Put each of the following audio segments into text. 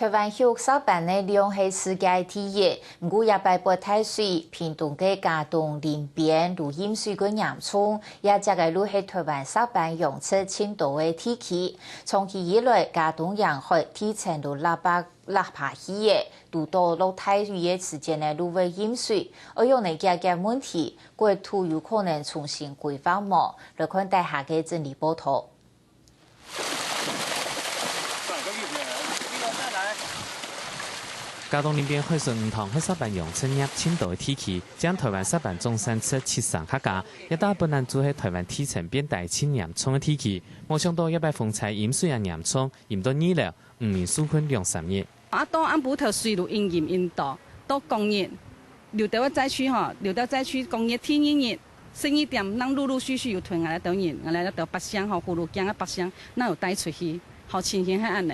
台湾休少办的量是世界第一，不过也摆波太水，屏东嘅嘉东林边如饮水个洋葱，也这个路是台湾少办用车轻度的天气。从其以来，嘉东沿海天晴都喇叭起嘅，都到落太雨嘅时间呢，路为饮水，而用嚟解决问题，国土有可能重新规划么？来看大下嘅整理报道。嘉东林边海顺唔同喺沙办用春日轻度的天气，将台湾沙办总山车七上客家，一大本来做喺台湾天晴变大清严重的天气，冇想到一摆风采饮水啊严重，饮到热了，5年纾困2-3日。到安补头水路应盐应到，到工业留到灾区留到灾区工业天热，生意店人陆陆续续有囤来到人，来到北乡葫芦江啊北乡，那有带出去，好情形系安尼。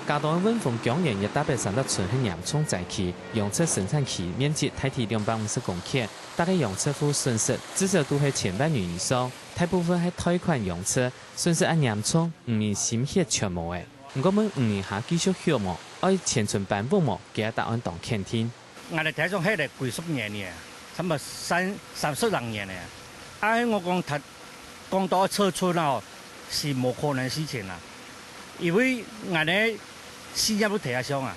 嘉东的温风强严也特别上得存喺洋葱在期，用车生产期面积大体250公顷，大概用车户损失至少都係1000万元以上，大部分係貸款用車，損失按洋葱5年心血全無嘅。不過問5年下繼續血冇，愛前存辦不冇，嘅答案當肯定。我哋睇上係嚟幾十年嘅，差唔多30年嘅。我講到車村啊，是冇可能事情啦，因為我哋市業都提下上啊，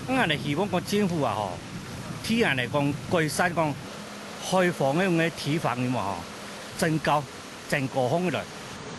我哋希望講政府啊，睇人嚟講改善講開放嗰種體房嘅嘛，增高峰嘅。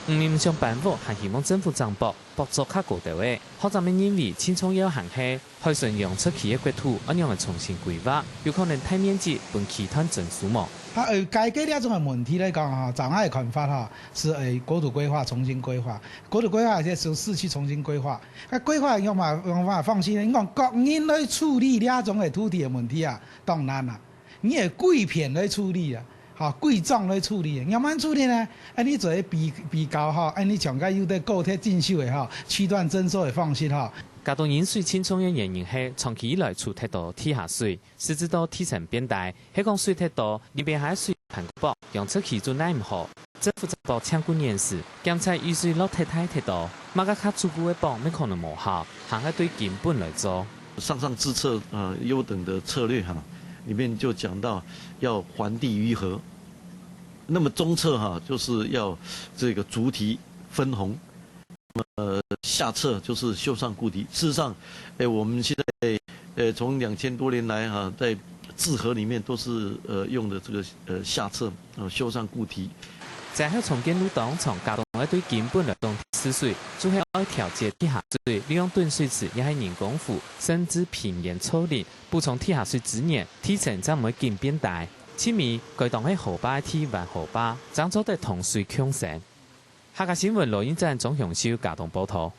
5年上辦法係希望政府增撥作較高調嘅，學者們認為青蔥要行係海順用出去嘅國土按樣嚟重新規劃，有可能大面積本其他整數目。解決呢種嘅問題嚟講，就我嘅看法是國土規劃重新規劃，國土規劃即係市區重新規劃。規劃用法放心，你講國人來處理呢種嘅土地嘅問題啊，當然啦，你係貴片來處理啊。貴重來處理，要慢處理呢？你做比較你上個有啲高鐵進修嘅區段徵收嘅方式嘉東飲水青蔥嘅原因係長期以來儲太多地下水，使至到天晴變大，係講水太多，呢邊係水盤薄，用出去做耐唔好。政府就幫搶管驗時，檢測雨水落太多，馬家卡足夠嘅幫沒可能無效，行係對根本來做。上自測優等的策略裡面就講到要還地於河，那麼中策就是要這個築堤分洪，下策就是修上固堤。事實上，我們現在從2000多年來在治河裡面都是用的這個下策修上固堤。在喺重建路當從嘉東嘅對根本來動施水，就係愛調節地下水，利用斷水池也係人工湖，甚至平原草林補充地下水資源，天晴才唔會更變大。前面佢當係河壩天環河壩，爭咗對同水共生。下個新聞錄影站總雄秀嘉東報道。